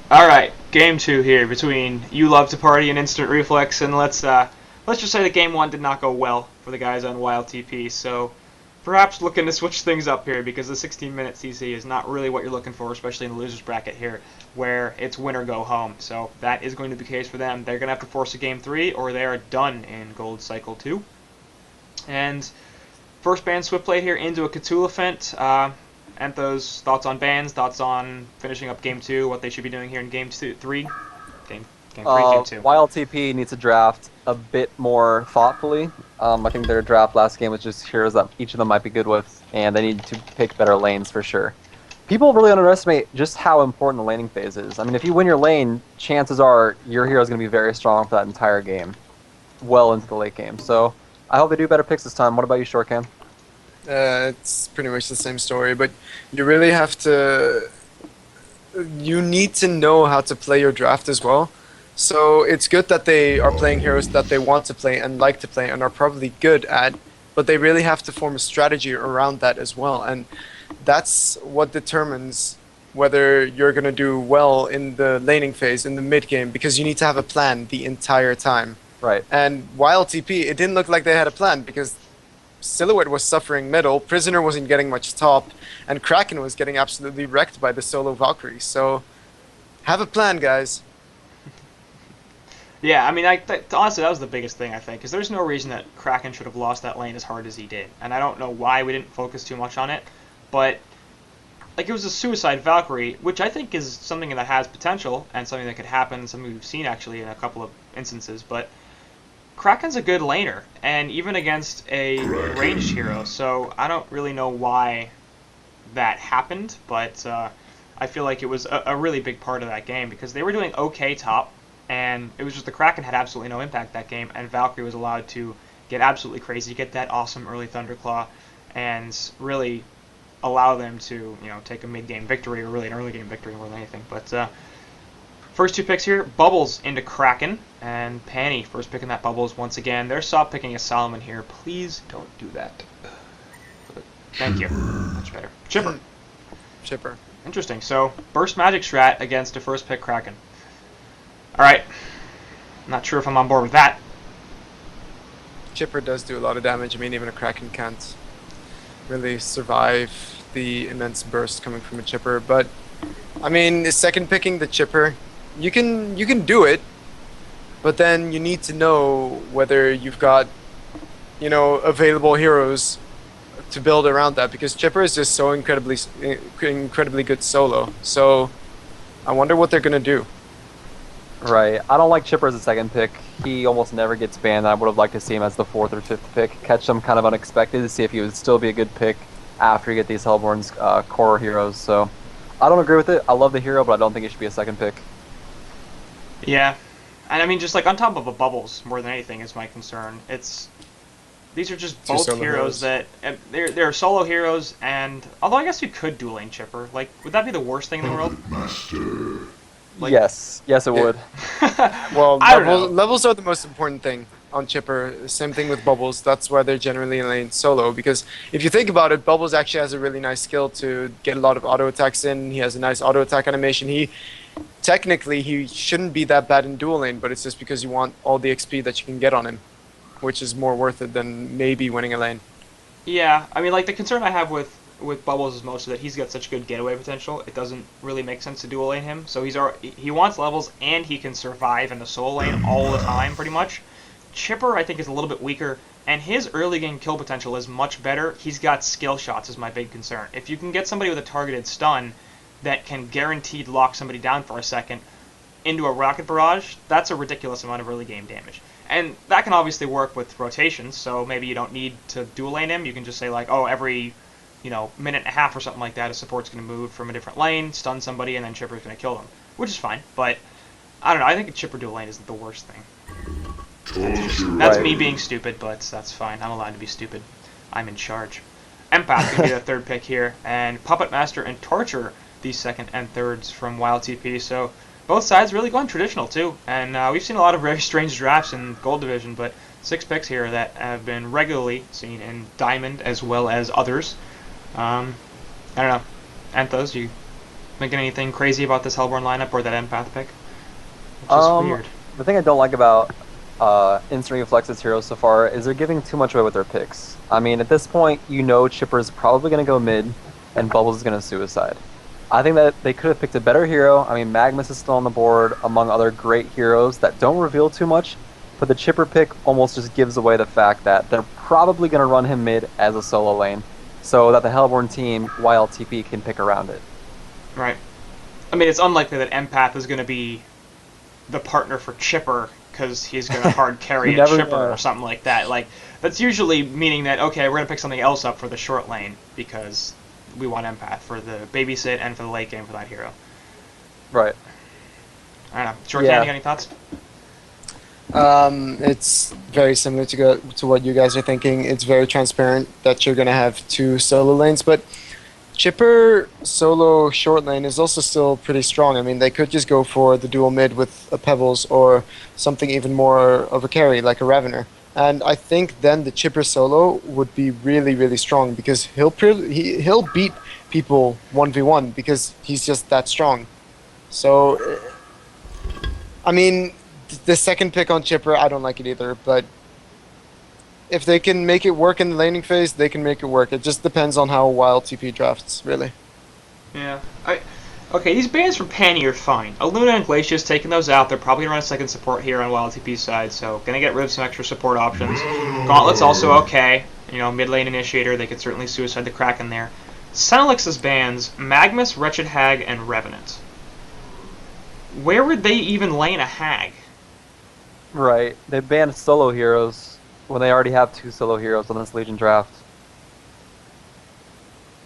Alright, game 2 here between You Love to Party and Instant Reflex, and let's just say that game 1 did not go well for the guys on YLTP, so perhaps looking to switch things up here because the 16-minute CC is not really what you're looking for, especially in the losers bracket here, where it's win or go home. So that is going to be the case for them. They're going to have to force a game 3 or they are done in Gold Cycle 2. And first ban Swift Blade here into a Cthulhu Fent. Anthos, thoughts on bans, thoughts on finishing up game 2, what they should be doing here in game 3? Game 3, game 2. YLTP needs to draft a bit more thoughtfully. I think their draft last game was just heroes that each of them might be good with, and they need to pick better lanes for sure. People really underestimate just how important the laning phase is. I mean, if you win your lane, chances are your hero is going to be very strong for that entire game, well into the late game. So I hope they do better picks this time. What about you, Shortcam? It's pretty much the same story, but you really have to. You need to know how to play your draft as well. So it's good that they are playing heroes that they want to play and like to play and are probably good at, but they really have to form a strategy around that as well. And that's what determines whether you're going to do well in the laning phase, in the mid game, because you need to have a plan the entire time. Right. And while TP, it didn't look like they had a plan because Silhouette was suffering middle, Prisoner wasn't getting much top, and Kraken was getting absolutely wrecked by the solo Valkyrie. So, have a plan, guys. Yeah, I mean, honestly, that was the biggest thing, I think, because there's no reason that Kraken should have lost that lane as hard as he did. And I don't know why we didn't focus too much on it, but like it was a suicide Valkyrie, which I think is something that has potential and something that could happen, something we've seen actually in a couple of instances, but Kraken's a good laner, and even against a ranged hero, so I don't really know why that happened, but I feel like it was a really big part of that game, because they were doing okay top, and it was just the Kraken had absolutely no impact that game, and Valkyrie was allowed to get absolutely crazy, get that awesome early Thunderclaw, and really allow them to, take a mid-game victory, or really an early game victory more than anything, but first two picks here, Bubbles into Kraken, and Panny first picking that Bubbles once again. They're soft picking a Solomon here. Please don't do that. Thank you. Much better. Chipper. Chipper. Interesting. So, burst magic strat against a first pick Kraken. Alright. Not sure if I'm on board with that. Chipper does do a lot of damage. I mean, even a Kraken can't really survive the immense burst coming from a Chipper. But, I mean, second picking the Chipper, you can do it, but then you need to know whether you've got, available heroes to build around that, because Chipper is just so incredibly good solo. So I wonder what they're gonna do. Right. I don't like Chipper as a second pick. He almost never gets banned. I would have liked to see him as the fourth or fifth pick. Catch him kind of unexpected to see if he would still be a good pick after you get these Hellborn's core heroes. So I don't agree with it. I love the hero, but I don't think it should be a second pick. Yeah. And I mean, just like on top of a Bubbles, more than anything, is my concern. These are just both heroes that they're solo heroes, and although I guess you could dual lane Chipper, like would that be the worst thing in the world? Master. Like, yes, it would. Well, I don't know. levels are the most important thing on Chipper. Same thing with Bubbles. That's why they're generally in lane solo, because if you think about it, Bubbles actually has a really nice skill to get a lot of auto attacks in. He has a nice auto attack animation. Technically he shouldn't be that bad in dual lane, but it's just because you want all the XP that you can get on him, which is more worth it than maybe winning a lane. Yeah, I mean, like the concern I have with Bubbles is mostly that he's got such good getaway potential. It doesn't really make sense to dual lane him. So he wants levels and he can survive in the solo lane all the time, pretty much. Chipper, I think, is a little bit weaker, and his early game kill potential is much better. He's got skill shots is my big concern. If you can get somebody with a targeted stun that can guaranteed lock somebody down for a second into a rocket barrage, that's a ridiculous amount of early game damage. And that can obviously work with rotations, so maybe you don't need to dual lane him. You can just say like, oh, every minute and a half or something like that, a support's going to move from a different lane, stun somebody, and then Chipper's going to kill them, which is fine. But I don't know. I think a Chipper dual lane isn't the worst thing. That's me being stupid, but that's fine. I'm allowed to be stupid. I'm in charge. Empath can be the third pick here, and Puppet Master and Torture the second and thirds from YLTP. So both sides really going traditional too, and we've seen a lot of very strange drafts in Gold Division, but 6 picks here that have been regularly seen in Diamond as well as others. I don't know. Anthos, you Thinking anything crazy about this Hellborn lineup or that empath pick? Which is weird. The thing I don't like about Instant Reflex's heroes so far is they're giving too much away with their picks. I mean, at this point, you know Chipper's probably going to go mid, and Bubbles is going to suicide. I think that they could have picked a better hero. I mean, Magnus is still on the board, among other great heroes that don't reveal too much, but the Chipper pick almost just gives away the fact that they're probably going to run him mid as a solo lane, so that the Hellborn team, YLTP, can pick around it. Right. I mean, it's unlikely that Empath is going to be the partner for Chipper because he's going to hard carry a never Chipper know. or something like that. Like, that's usually meaning that, okay, we're going to pick something else up for the short lane because we want Empath for the babysit and for the late game for that hero. Right. I don't know. Short Yeah. Candy, got any thoughts? It's very similar to what you guys are thinking. It's very transparent that you're gonna have two solo lanes, but Chipper solo short lane is also still pretty strong. I mean, they could just go for the dual mid with a Pebbles or something even more of a carry like a Ravener. And I think then the Chipper solo would be really, really strong because he'll beat people 1v1 because he's just that strong. So, I mean, the second pick on Chipper, I don't like it either, but if they can make it work in the laning phase, they can make it work. It just depends on how YLTP drafts, really. Yeah. Okay, these bans from Panny are fine. Aluna and Glacia's taking those out. They're probably going to run a second support here on YLTP's side, so going to get rid of some extra support options. Gauntlet's also okay. You know, mid lane initiator, they could certainly suicide the Kraken there. Senelix's bans Magnus, Wretched Hag, and Revenant. Where would they even lane a Hag? Right. They banned solo heroes when they already have two solo heroes on this Legion draft.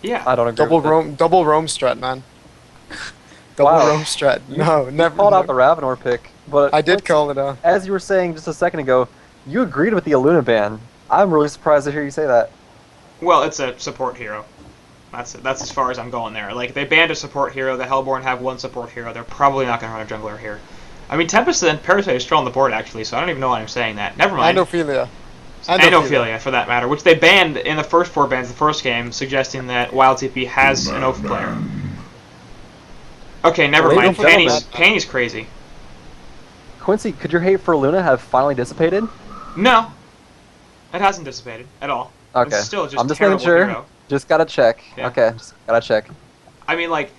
Yeah. I don't agree Double with it. Roam strat, man. Double Wow. Roam strat. No, never. Called out the Ravenor pick, but I did call it out. as you were saying just a second ago, you agreed with the Aluna ban. I'm really surprised to hear you say that. Well, it's a support hero. That's as far as I'm going there. Like, they banned a support hero. The Hellborn have one support hero. They're probably not going to run a jungler here. I mean, Tempest and Parasite are still on the board, actually, so I don't even know why I'm saying that. Never mind. And Ophelia. And Ophelia, for that matter, which they banned in the first 4 bans the first game, suggesting that YLTP has an Oph player. Okay, never Ladies mind. and gentlemen. Panny's crazy. Quincy, could your hate for Aluna have finally dissipated? No. It hasn't dissipated at all. Okay. It's still just I'm just terrible making sure. hero. Just gotta check. Yeah. Okay, just gotta check. I mean, like,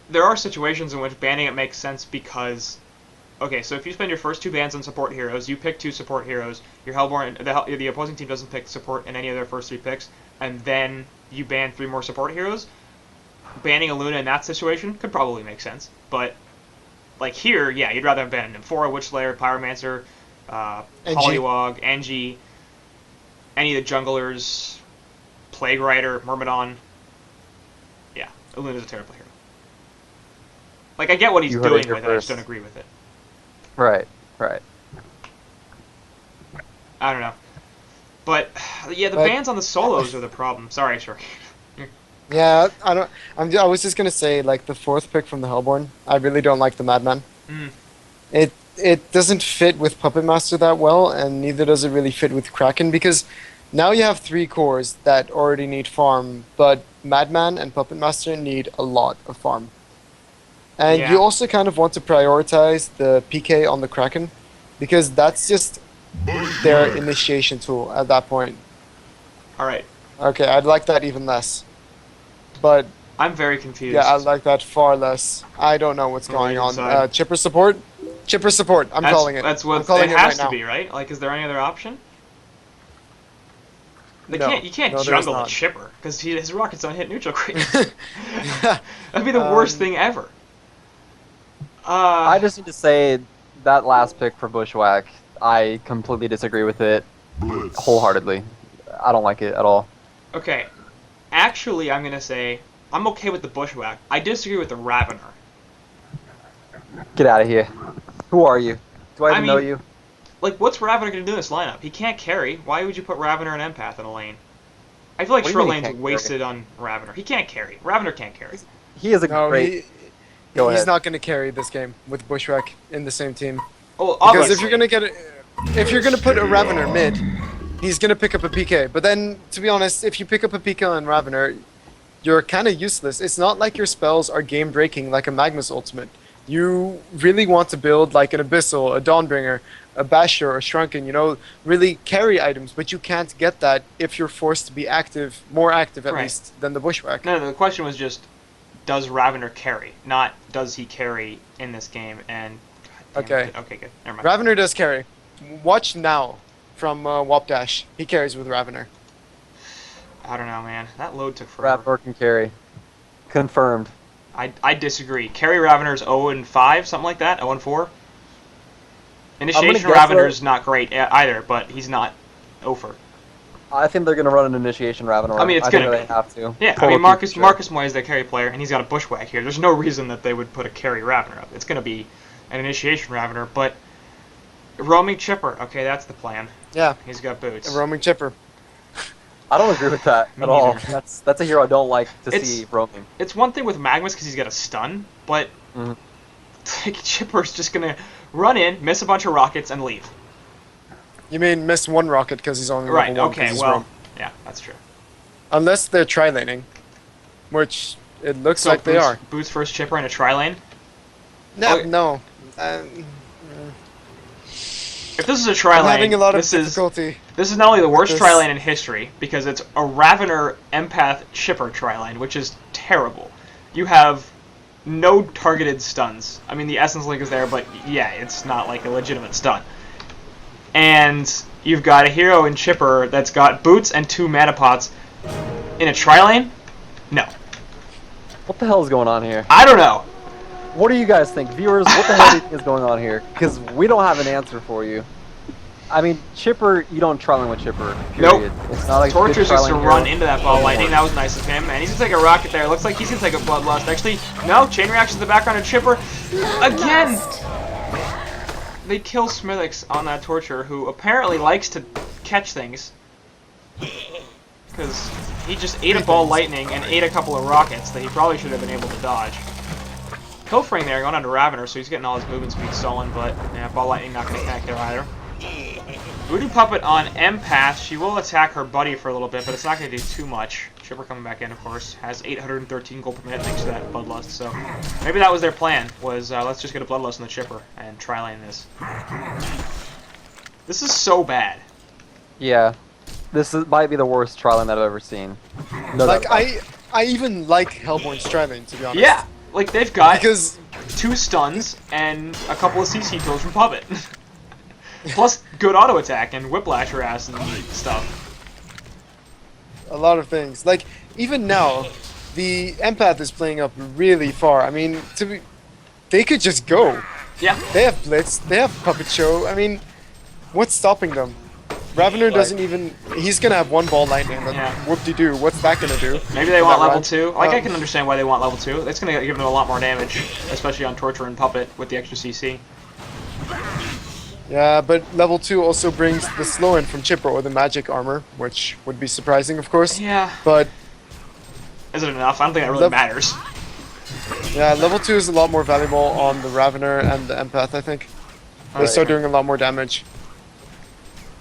there are situations in which banning it makes sense because, okay, so if you spend your first 2 bans on support heroes, you pick 2 support heroes, your Hellborn, the opposing team doesn't pick support in any of their first 3 picks, and then you ban 3 more support heroes, banning a Luna in that situation could probably make sense. But, like here, yeah, you'd rather have banned Nymphora, Witchlayer, Pyromancer, Poliwag, Angie, any of the junglers, Plague Rider, Myrmidon. Yeah, Luna's a terrible hero. Like, I get what he's You heard it doing here with it, I just first. don't agree with it. Right, right. I don't know. But, yeah, the But- bans on the solos are the problem. Sorry, sure. Yeah, I was just gonna say, like, the 4th pick from the Hellborn, I really don't like the Madman. Mm. It doesn't fit with Puppet Master that well, and neither does it really fit with Kraken, because now you have 3 cores that already need farm, but Madman and Puppet Master need a lot of farm. And Yeah. you also kind of want to prioritize the PK on the Kraken, because that's just their initiation tool at that point. Alright, Okay, I'd like that even less. But I'm very confused. yeah, I like that far less. I don't know what's On the going on. inside. Chipper support? Chipper support. I'm calling it. That's I'm what calling it has right to now. be, right? Like, is there any other option? You No. can't No, there's jungle a not. Chipper, because his rockets don't hit neutral rate. That'd be the worst thing ever. I just need to say that last pick for Bushwhack, I completely disagree with it wholeheartedly. I don't like it at all. Okay. Actually, I'm going to say, I'm okay with the Bushwhack. I disagree with the Ravener. Get out of here. Who are you? Do I I even know mean- you? Like, what's Ravener going to do in this lineup? He can't carry. Why would you put Ravener and Empath in a lane? I feel like What do you short mean he lane's can't wasted on Ravener. He can't carry. Ravener can't carry. He is a No, great... Go he's ahead. not going to carry this game with Bushwhack in the same team. Oh, Because obviously. if you're gonna put a Ravener mid, he's gonna pick up a PK. But then, to be honest, if you pick up a PK on Ravener, you're kind of useless. It's not like your spells are game breaking like a Magnus ultimate. You really want to build like an Abyssal, a Dawnbringer, a Basher, or Shrunken, you know, really carry items, but you can't get that if you're forced to be active, more active at Right. least, than the Bushwhack. No, the question was just, does Ravener carry? Not does he carry in this game? And God damn Okay. it. Okay, good. Never mind. Ravener does carry. Watch now from Wapdash. He carries with Ravener. I don't know, man. That load took forever. Ravener can carry. Confirmed. I disagree. Carry Ravener's 0-5, something like that. 0-4. Initiation guess Ravener's not great either, but he's not over. I think they're gonna run an initiation Ravener. I mean, it's think gonna they be. have to. Yeah, I Total mean Marcus future. Marcus Moy is their carry player, and he's got a Bushwhack here. There's no reason that they would put a carry Ravener up. It's gonna be an initiation Ravener, but roaming Chipper. Okay, that's the plan. Yeah, He's got boots. a roaming chipper. I don't agree with that Me at all. neither. That's a hero I don't like to It's- see roaming. It's one thing with Magnus because he's got a stun, but Mhm. like, Chipper's just gonna run in, miss a bunch of rockets, and leave. You mean miss one rocket because he's only Right. level 1 'cause Okay. he's Well. roam. Yeah, that's true. Unless they're tri-laning, which it looks So like they boots, are. Boots first Chipper in a tri lane. No, Okay. no. If this is a tri I'm lane, having a lot of this is difficulty. this is not only the worst This- tri lane in history because it's a Ravener Empath Chipper tri lane, which is terrible. You have no targeted stuns. I mean, the Essence Link is there, but yeah, it's not like a legitimate stun. And you've got a hero in Chipper that's got boots and 2 mana pots in a tri lane. No, What the hell is going on here? I don't know. What do you guys think, viewers? What the hell do you think is going on here? Because we don't have an answer for you. I mean, Chipper, you don't tri-lane with Chipper. Nope. Period. It's not like Torture's just to hero. run into that ball lightning. That was nice of him. And he's gonna take a rocket there. Looks like he's gonna take a bloodlust. Actually, no. Chain reaction in the background of Chipper. Again! They kill Smithix on that Torture, who apparently likes to catch things. Because he just ate a ball lightning and ate a couple of rockets that he probably should have been able to dodge. Pilfering there, going on to Ravener, so he's getting all his movement speed stolen, but yeah, ball lightning not gonna connect there either. Voodoo Puppet on Empath. She will attack her buddy for a little bit, but it's not going to do too much. Chipper coming back in, of course, has 813 gold per minute thanks to that Bloodlust. So maybe that was their plan, was let's just get a Bloodlust on the Chipper and tri-lane this. This is so bad. Yeah. Might be the worst tri-lane that I've ever seen. No Like doubt about it. I even like Hellborn's tri-lane, to be honest. Yeah, like they've got Because 2 stuns and a couple of CC kills from Puppet. Plus good auto attack and whiplash her ass and stuff. a lot of things. Like even now, the Empath is playing up really far. I mean, they could just go. Yeah. They have Blitz. They have Puppet Show. I mean, what's stopping them? Ravener doesn't even. He's gonna have 1 ball lightning. Then Yeah. whoop-de-doo. What's that gonna do? Maybe they Is want that level right? 2. Like, I can understand why they want level 2. It's going to give them a lot more damage, especially on Torture and Puppet with the extra CC. Yeah, but level 2 also brings the slow in from Chipper or the magic armor, which would be surprising, of course. Yeah. But Is it enough? I don't think that really Lev- matters. yeah, level 2 is a lot more valuable on the Ravener and the Empath, I think. They Alright. start doing a lot more damage.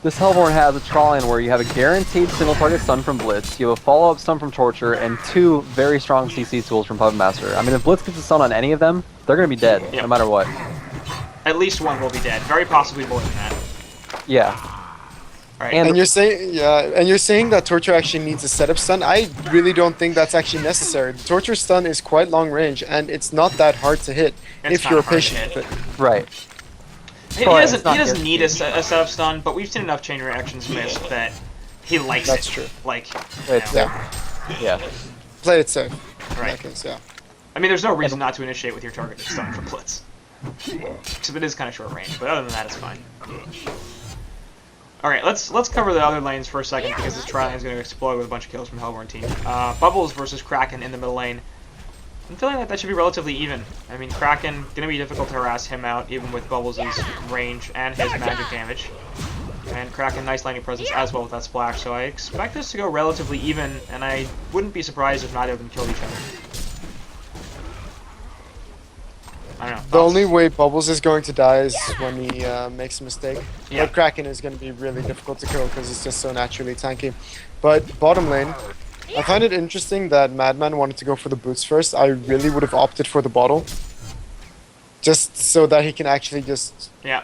This Hellborn has a tri-lane where you have a guaranteed single target stun from Blitz, you have a follow-up stun from Torture, and 2 very strong CC tools from Puppet Master. I mean, if Blitz gets a stun on any of them, they're gonna be dead, Yep. no matter what. At least 1 will be dead. Very possibly more than that. Yeah. Alright. And- And you're saying that Torture actually needs a setup stun. I really don't think that's actually necessary. The Torture stun is quite long range, and it's not that hard to hit It's if not you're hard to patient hit. with it. Right. He Sorry, doesn't, it's not he doesn't need a guaranteed. setup stun, but we've seen enough chain reactions missed that he likes That's it. true. Like, It's, you know, Yeah, yeah. play it safe. In right. that case, yeah. I mean, there's no reason not to initiate with your targeted stun for Blitz. Because it is kind of short range, but other than that, it's fine. Alright, let's cover the other lanes for a second, because this tri lane is going to explode with a bunch of kills from Hellborn team. Bubbles versus Kraken in the middle lane. I'm feeling like that should be relatively even. I mean, Kraken, going to be difficult to harass him out, even with Bubbles' range and his magic damage. And Kraken, nice laning presence as well with that splash, so I expect this to go relatively even, and I wouldn't be surprised if neither of them killed each other. I don't know. The thoughts? only way Bubbles is going to die is when he makes a mistake. Yeah. But Kraken is going to be really difficult to kill because he's just so naturally tanky. But bottom lane, I find it interesting that Madman wanted to go for the boots first. I really would have opted for the bottle. Just so that he can actually just Yeah.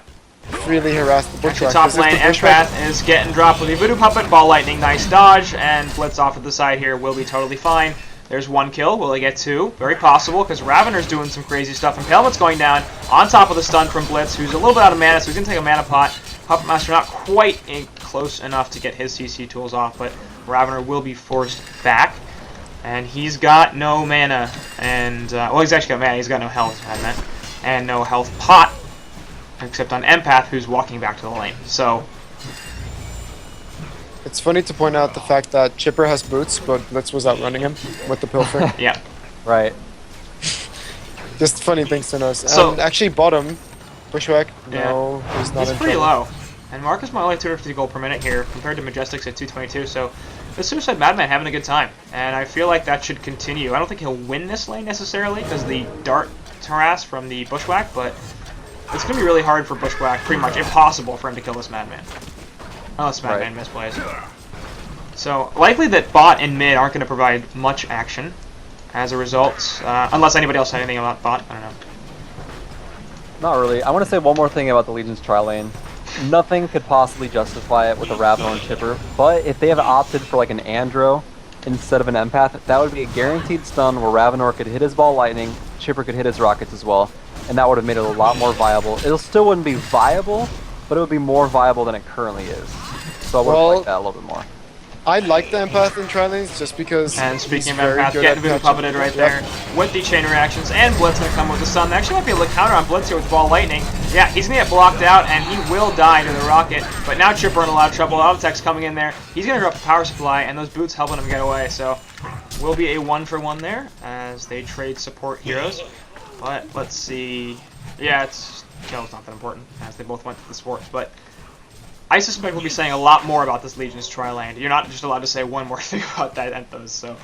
freely harass the Actually, Bushwhack. top 'Cause if lane, the Bushwhack- Empath is getting dropped with the Voodoo Puppet, Ball Lightning, nice dodge, and Blitz off to the side here will be totally fine. There's one kill. Will they get two? Very possible, because Ravener's doing some crazy stuff, and Palement's going down on top of the stun from Blitz, who's a little bit out of mana, so he's going to take a mana pot. Puppet Master not quite close enough to get his CC tools off, but Ravener will be forced back. And he's got no mana, and, well, he's actually got mana, he's got no health, I meant, and no health pot, except on Empath, who's walking back to the lane. So, It's funny to point out the fact that Chipper has boots, but Blitz was outrunning him with the Pilfer. yeah. Right. Just funny things to notice. So- And actually, bottom, Bushwhack, no, he's not He's in pretty trouble. low. And Marcus might only 250 gold per minute here, compared to Majestic's at 222, so the Suicide Madman having a good time. And I feel like that should continue. I don't think he'll win this lane necessarily, because the dart harass from the Bushwhack, but it's going to be really hard for Bushwhack, pretty much impossible for him to kill this Madman. Unless Madman misplays. So, likely that bot and mid aren't going to provide much action as a result, unless anybody else had anything about bot, I don't know. Not really. I want to say one more thing about the Legion's tri-lane. Nothing could possibly justify it with a Ravenor and Chipper, but if they have opted for like an Andro instead of an Empath, that would be a guaranteed stun where Ravenor could hit his Ball Lightning, Chipper could hit his Rockets as well, and that would have made it a lot more viable. It still wouldn't be viable, but it would be more viable than it currently is. So I would have liked that a little bit more. I like the Empath in tri-lanes just because And he's speaking of very Empath, good getting at Voodoo catching- Puppeted right Yep. there with the chain reactions, and Blitz gonna come with the stun. They actually might be able to counter on Blitz here with Ball Lightning. Yeah, he's gonna get blocked out, and he will die to the rocket. But now Chipper in a lot of trouble. Auto tech's coming in there. He's gonna drop the power supply, and those boots helping him get away. So, will be a 1-for-1 there as they trade support heroes. But let's see. Yeah, kill's not that important as they both went to the sports, but. I suspect we'll be saying a lot more about this Legion's Tri-Land. You're not just allowed to say one more thing about that Enthos, so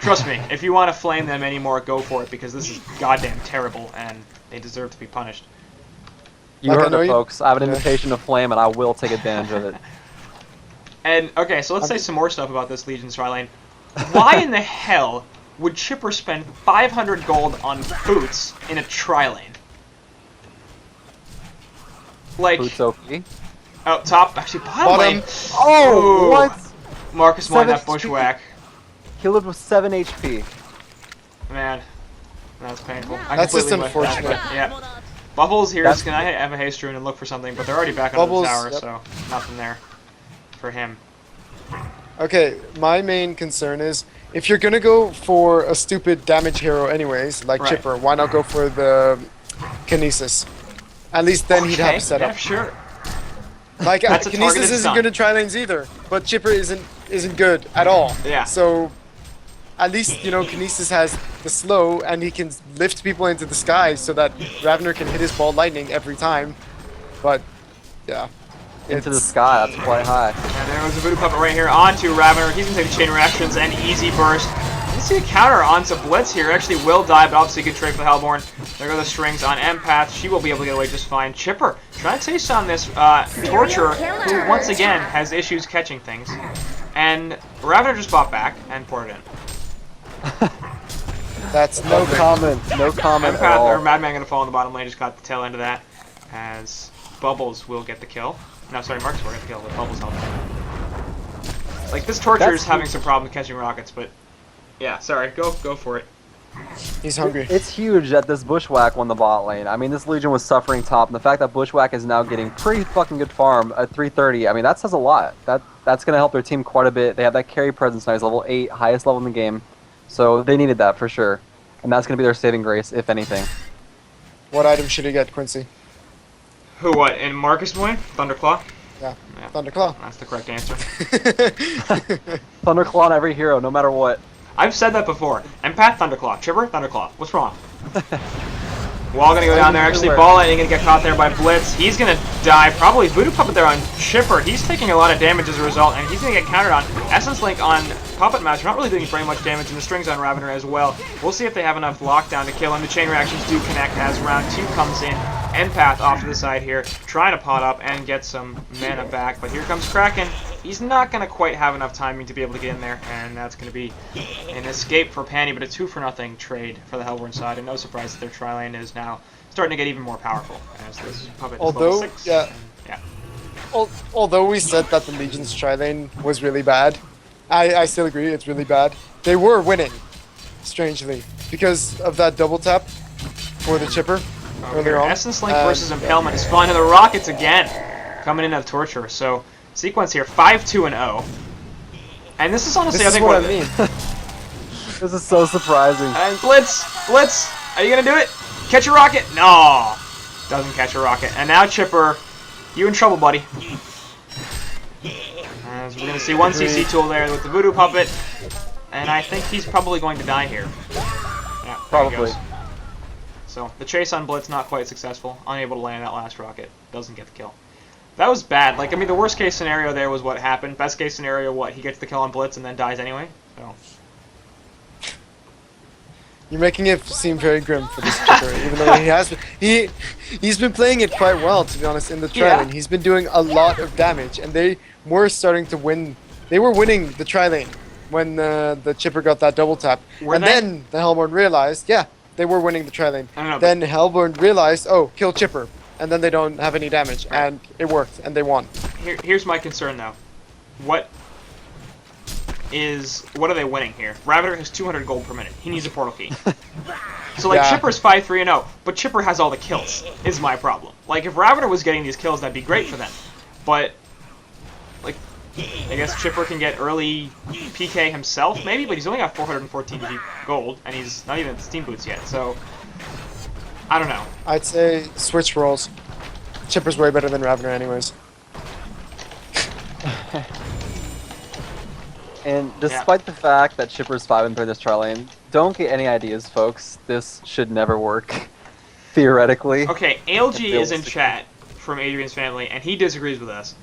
trust me, if you want to flame them anymore, go for it, because this is goddamn terrible, and they deserve to be punished. You Like, I heard know it, you- folks. I have an Yeah. invitation to flame, and I will take advantage of it. And, okay, so let's say some more stuff about this Legion's Tri-Lane. Why in the hell would Chipper spend 500 gold on boots in a Tri-Lane? Like, Boots OP. oh, top, actually, bottom Bottom. lane. Oh, Ooh. what? Marcus won that 7 HP. Bushwhack. He lived with 7 HP. Man, that's painful. I That's just completely missed that, unfortunate. but, yeah. Bubbles here That's- is going to have a haste rune and look for something, but they're already back under the Bubbles, tower, yep. so nothing there for him. Okay, my main concern is if you're gonna go for a stupid damage hero anyways, like Right. Chipper, why not go for the Kinesis? At least then he'd have Okay, a setup. yeah, sure. Like That's a Kinesis targeted isn't stun. good in tri-lanes either, but Chipper isn't good at all. Yeah. So at least Kinesis has the slow and he can lift people into the sky so that Ravener can hit his Ball Lightning every time. But yeah. Into the It's- sky, that's quite high. And there was a Voodoo Puppet right here onto Ravener. He's going to take the chain reactions and easy burst. Let's see a counter onto Blitz here. Actually will die, but obviously a good trade for the Hellborn. There go the strings on Empath. She will be able to get away just fine. Chipper trying to taste on this Torturer, who once again has issues catching things. And Ravener just bought back and poured it in. That's No nothing. comment. No comment at Empath or all. Madman going to fall in the bottom lane. Just got the tail end of that as Bubbles will get the kill. No, sorry, Marcus will get the kill with Bubbles helping. Like, this Torturer is That's- having some problems catching rockets, but yeah, sorry, go for it. He's hungry. It's huge that this Bushwhack won the bot lane. I mean, this Legion was suffering top, and the fact that Bushwhack is now getting pretty fucking good farm at 330, I mean, that says a lot. That's going to help their team quite a bit. They have that carry presence now. He's level 8, highest level in the game. So they needed that for sure. And that's going to be their saving grace, if anything. What item should he get, Quincy? Who, what, in Marcus Moy? Thunderclaw? Yeah. Yeah. Thunderclaw. That's the correct answer. Thunderclaw on every hero, no matter what. I've said that before. Empath, Thunderclaw. Chipper, Thunderclaw. What's wrong? Wall gonna go down there. Actually, Ball Lightning gonna get caught there by Blitz. He's gonna die. Probably Voodoo Puppet there on Chipper. He's taking a lot of damage as a result, and he's gonna get countered on. Essence Link on Puppet Master, not really doing very much damage, and the strings on Ravener as well. We'll see if they have enough lockdown to kill him. The chain reactions do connect as round 2 comes in. Empath off to the side here, trying to pot up and get some mana back, but here comes Kraken. he's not going to quite have enough timing to be able to get in there, and that's going to be an escape for Panny, but a 2-for-0 trade for the Hellborn side, and no surprise that their tri-lane is now starting to get even more powerful, as this puppet is level 6. Yeah. Yeah. Although we said that the Legion's tri-lane was really bad, I still agree it's really bad. They were winning, strangely, because of that double tap for the chipper earlier on. Essence Link versus Impalement is flying to the Rockets again, coming in at Torture. So sequence here, 5-2-0, and this is honestly This I is think what I mean. This is so surprising. And Blitz, are you gonna do it? Catch a rocket? No, doesn't catch a rocket. And now Chipper, you in trouble, buddy. As we're gonna see one CC tool there with the Voodoo Puppet, and I think he's probably going to die here. Yeah, Probably. So the chase on Blitz not quite successful, unable to land that last rocket, doesn't get the kill. That was bad. Like, I mean, the worst case scenario there was what happened. Best case scenario, what, he gets the kill on Blitz and then dies anyway. So. You're making it seem very grim for this chipper, even though he has been, he's been playing it quite well, to be honest, in the tri-lane. He's been doing a lot of damage, and they were starting to win. They were winning the tri-lane when the chipper got that double tap. Then the Hellborn realized, yeah, they were winning the tri-lane. Then Hellborn realized, oh, kill chipper, and then they don't have any damage, and it worked, and they won. Here's my concern, though. What are they winning here? Raviter has 200 gold per minute. He needs a portal key. So, like, Chipper's 5-3-0, but Chipper has all the kills, is my problem. Like, if Raviter was getting these kills, that'd be great for them. But, like, I guess Chipper can get early PK himself, maybe, but he's only got 414 gold, and he's not even at Steam Boots yet, so I don't know. I'd say switch roles. Chipper's way better than Ravner anyways. And despite the fact that Chipper's 5-3 in this tri-lane, don't get any ideas, folks. This should never work, theoretically. Okay, ALG is in chat from Adrian's family, and he disagrees with us.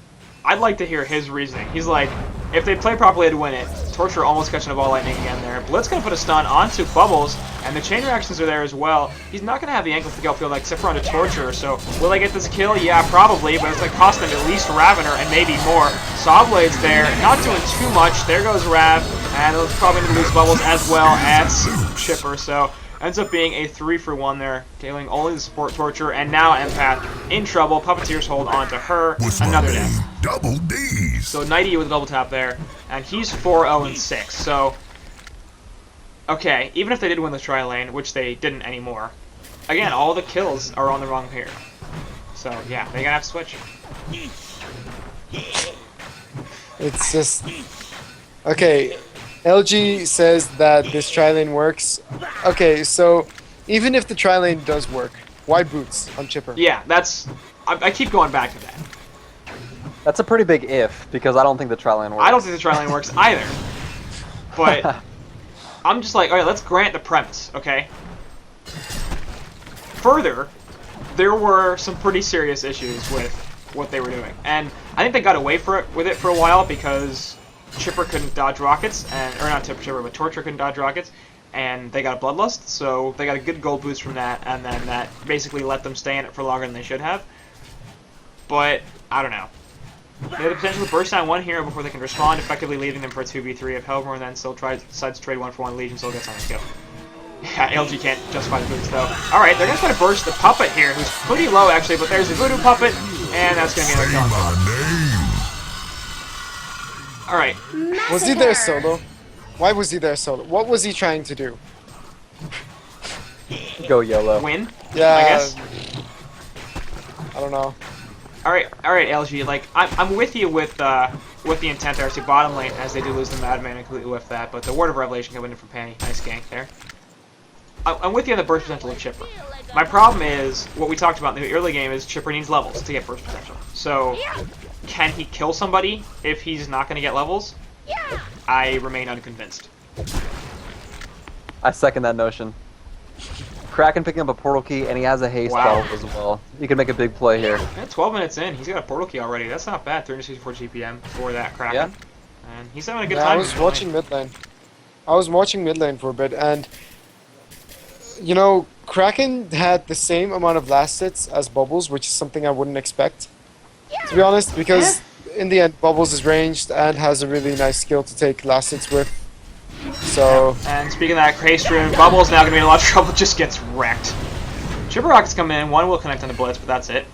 I'd like to hear his reasoning. He's like, if they play properly to win it, Torture almost catching a ball lightning again there. Blitz gonna put a stun onto Bubbles, and the chain reactions are there as well. He's not gonna have the ankles to go field like except for onto Torture, so will they get this kill? Yeah, probably, but it's gonna cost them at least Ravener and maybe more. Sawblade's there, not doing too much. There goes Rav, and it's probably gonna lose Bubbles as well as Chipper, so ends up being a 3-for-1 there, killing only the support Torture, and now Empath in trouble. Puppeteers hold on to her. Another death. Double D's. So Nighty with a double tap there, and he's 4-0-6. So, okay, even if they did win the tri-lane, which they didn't anymore, again, all the kills are on the wrong pair. So yeah, they're gonna have to switch. It's just okay. LG says that this tri-lane works. Okay, so even if the tri-lane does work, why boots on Chipper? Yeah, I keep going back to that. That's a pretty big if, because I don't think the tri-lane works. I don't think the tri-lane works either. But I'm just like, alright, let's grant the premise, okay? Further, there were some pretty serious issues with what they were doing. And I think they got away with it for a while because Chipper couldn't dodge rockets, or not Chipper, but Torture couldn't dodge rockets, and they got a Bloodlust, so they got a good gold boost from that, and then that basically let them stay in it for longer than they should have. But, I don't know. They have the potential to burst down one hero before they can respond, effectively leaving them for a 2v3 if Hellborn then still decides to trade 1-for-1 Legion, still gets on the kill. Yeah, LG can't justify the boots though. Alright, they're gonna try to burst the Puppet here, who's pretty low actually, but there's the Voodoo Puppet, and that's gonna be another kill on top. Alright. Was he there solo? Why was he there solo? What was he trying to do? Go YOLO. Win? Yeah. I guess. I don't know. Alright, LG, like, I'm with you with the intent there to bottom lane, as they do lose the Madman and completely whiff that, but the Word of Revelation coming in from Panny. Nice gank there. I'm with you on the burst potential of Chipper. My problem is, what we talked about in the early game is Chipper needs levels to get burst potential. So, can he kill somebody if he's not going to get levels? I remain unconvinced. I second that notion. Kraken picking up a portal key, and he has a haste bottle as well. He can make a big play here. Yeah, 12 minutes in, he's got a portal key already. That's not bad, 364 GPM for that Kraken. Yeah. And he's having a good time. I was watching mid lane. I was watching mid lane for a bit, and you know, Kraken had the same amount of last hits as Bubbles, which is something I wouldn't expect, to be honest, because in the end, Bubbles is ranged and has a really nice skill to take last hits with. So. And speaking of that, Kraystream, Bubbles now going to be in a lot of trouble, just gets wrecked. Chipper Rockets come in, one will connect on the Blitz, but that's it.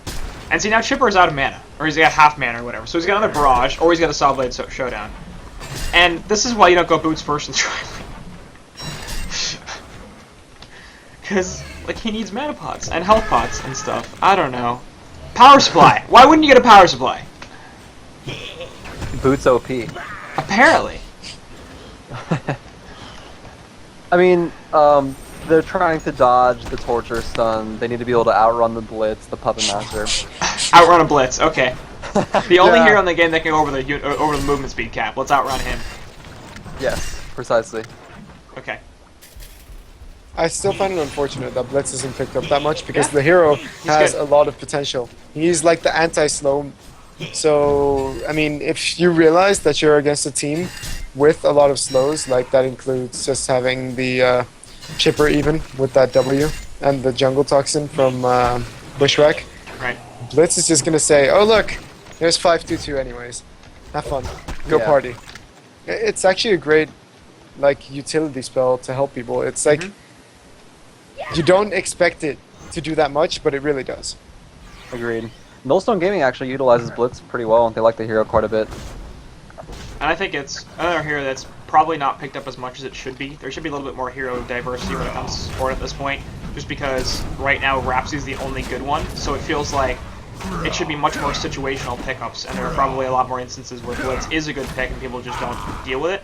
And see, now Chipper is out of mana, or he's got half mana or whatever. So he's got another Barrage, or he's got a Saw Blade Showdown. And this is why you don't go Boots first and try. Because, like, he needs mana pots and health pots and stuff. I don't know. Power Supply! Why wouldn't you get a Power Supply? Boots OP. Apparently. I mean, they're trying to dodge the Torture Stun. They need to be able to outrun the Blitz, the Puppet Master. Outrun a Blitz, okay. The only Yeah. hero in the game that can go over the movement speed cap. Let's outrun him. Yes, precisely. Okay. I still find it unfortunate that Blitz isn't picked up that much because the hero has good. a lot of potential. He's like the anti-slow. So, I mean, if you realize that you're against a team with a lot of slows, like that includes just having the Chipper even with that W and the Jungle Toxin from Bushwhack, Right. Blitz is just going to say, oh look, there's 522 anyways. Have fun. Go Yeah. party. It's actually a great like utility spell to help people. It's like you don't expect it to do that much, but it really does. Agreed. Millstone Gaming actually utilizes Blitz pretty well. They like the hero quite a bit. And I think it's another hero that's probably not picked up as much as it should be. There should be a little bit more hero diversity when it comes to support at this point, just because right now Rhapsody's the only good one, so it feels like it should be much more situational pickups, and there are probably a lot more instances where Blitz is a good pick and people just don't deal with it.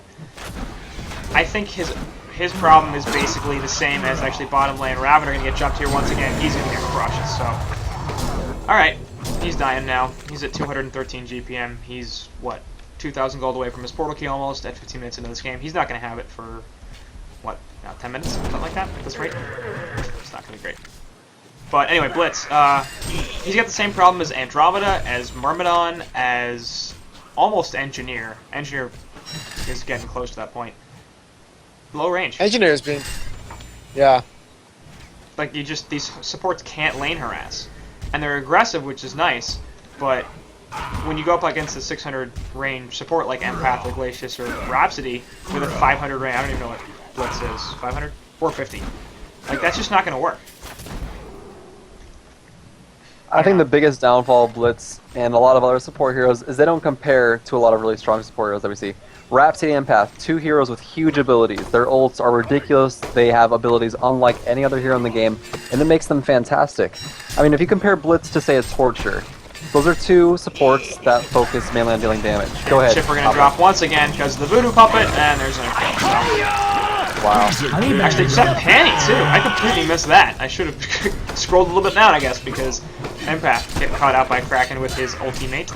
I think his problem is basically the same as actually bottom lane. Raven are going to get jumped here once again. He's going to get crushed, so... Alright, he's dying now. He's at 213 GPM. He's, what, 2,000 gold away from his portal key almost at 15 minutes into this game. He's not going to have it for, what, 10 minutes? Something like that at this rate? It's not going to be great. But anyway, Blitz, he's got the same problem as Andromeda, as Myrmidon, as almost Engineer. Engineer is getting close to that point. Low range. Engineer's been... Yeah. Like, these supports can't lane harass. And they're aggressive, which is nice, but when you go up against a 600 range support like Empath or Glacius or Rhapsody with a 500 range, I don't even know what Blitz is. 500? 450. Like, that's just not going to work. I think the biggest downfall of Blitz and a lot of other support heroes is they don't compare to a lot of really strong support heroes that we see. Rhapsody and Empath, two heroes with huge abilities. Their ults are ridiculous. They have abilities unlike any other hero in the game, and it makes them fantastic. I mean, if you compare Blitz to, say, a Torture, those are two supports that focus mainly on dealing damage. Go ahead. Chipper going to drop once again because of the Voodoo Puppet, and there's an kill. Wow. Actually, set Panny, too. I completely missed that. I should have scrolled a little bit down, I guess, because Empath get caught out by Kraken with his ultimate.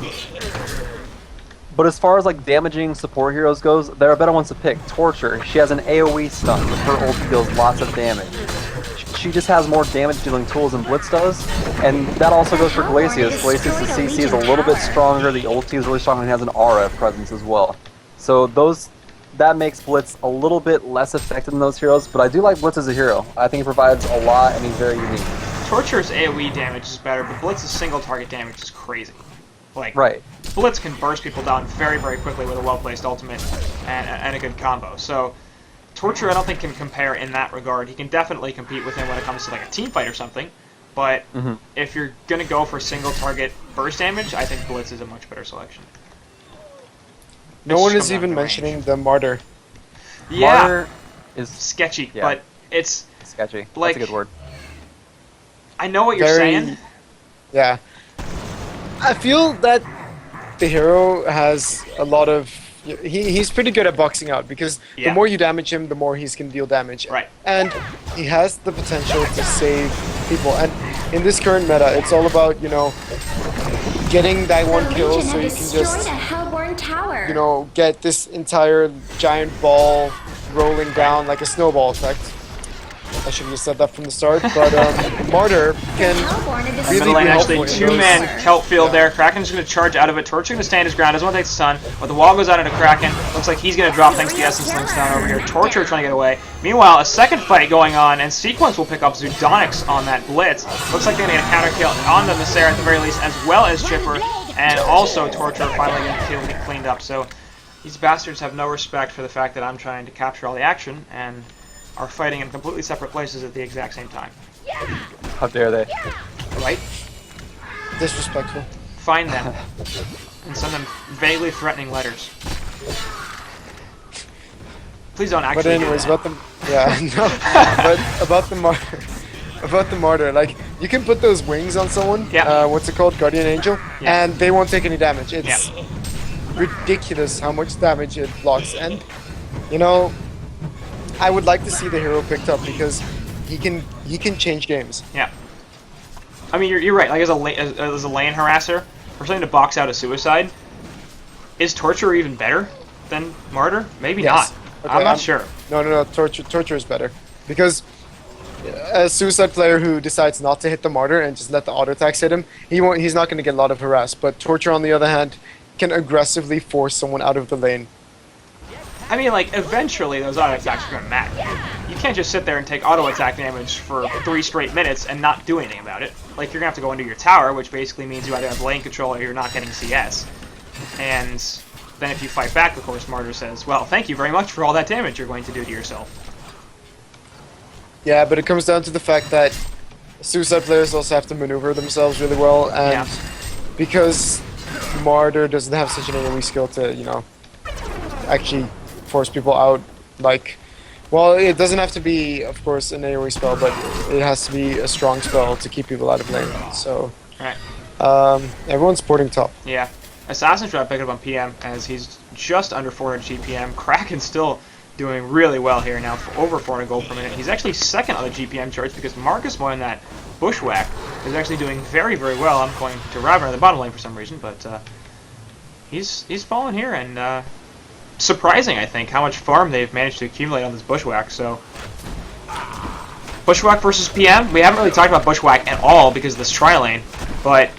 But as far as like damaging support heroes goes, there are better ones to pick. Torture, she has an AoE stun, with her ult deals lots of damage. She just has more damage dealing tools than Blitz does, and that also goes for Glacius. Glacius' CC is a little bit stronger, the ulti is really strong, and has an aura presence as well. So that makes Blitz a little bit less effective than those heroes, but I do like Blitz as a hero. I think he provides a lot, and he's very unique. Torture's AoE damage is better, but Blitz's single target damage is crazy. Like, Right. Blitz can burst people down very, very quickly with a well-placed ultimate and a good combo. So, Torture I don't think can compare in that regard. He can definitely compete with him when it comes to like a team fight or something, but if you're going to go for single target burst damage, I think Blitz is a much better selection. No one is even mentioning the Martyr. Yeah, Martyr is sketchy, yeah. but it's sketchy. like, That's a good word. I know what you're saying. Yeah. I feel that the hero has a lot of... He's pretty good at boxing out, because Yeah. the more you damage him, the more he's can deal damage. Right. And he has the potential to save people. And in this current meta, it's all about, you know, getting that one kill so you can just, you know, get this entire giant ball rolling down like a snowball effect. I should have just said that from the start, but Martyr can really Middle lane be actually, helpful in two-man those. kelp field there. Kraken's going to charge out of it. Torture going to stand his ground. Doesn't want to take the stun, but the wall goes out into Kraken. Looks like he's going to drop thanks to the Essence Links down over here. Torture trying to get away. Meanwhile, a second fight going on, and Sequence will pick up Zudonix on that blitz. Looks like they're going to get a counter kill on the Messera at the very least, as well as Chipper. and also Torture finally getting cleaned up. So these bastards have no respect for the fact that I'm trying to capture all the action and are fighting in completely separate places at the exact same time. How dare they? Right? Disrespectful. Find them and send them vaguely threatening letters. Please don't actually. But anyways, do that. about the but about the martyr, like you can put those wings on someone. Yeah. What's it called, guardian angel, Yeah. and they won't take any damage. It's ridiculous how much damage it blocks, and you know, I would like to see the hero picked up because he can change games. Yeah. I mean, you're right. Like as a lane harasser, for something to box out a suicide, is Torture even better than Martyr? Maybe Yes. not. Okay, I'm not sure. No. Torture is better because a suicide player who decides not to hit the martyr and just let the auto attacks hit him, he's not going to get a lot of harass. But Torture, on the other hand, can aggressively force someone out of the lane. I mean, like, eventually those auto attacks are going to matter. You can't just sit there and take auto attack damage for 3 straight minutes and not do anything about it. Like, you're going to have to go into your tower, which basically means you either have lane control or you're not getting CS. And then if you fight back, of course, Martyr says, well, thank you very much for all that damage you're going to do to yourself. Yeah, but it comes down to the fact that suicide players also have to maneuver themselves really well, and because Martyr doesn't have such an AoE skill to, you know, actually force people out, like, well, it doesn't have to be, of course, an AoE spell, but it has to be a strong spell to keep people out of lane, so... Right. Everyone's porting top. Yeah. Assassin's trying to pick it up on PM as he's just under 400 GPM. Kraken's still doing really well here now, for over 400 gold per minute. He's actually second on the GPM charts because Marcus Moy in that Bushwhack is actually doing very, very well. I'm going to Ravener in the bottom lane for some reason, but he's fallen here, and surprising, I think, how much farm they've managed to accumulate on this Bushwhack. So Bushwhack versus PM. We haven't really talked about Bushwhack at all because of this tri-lane, but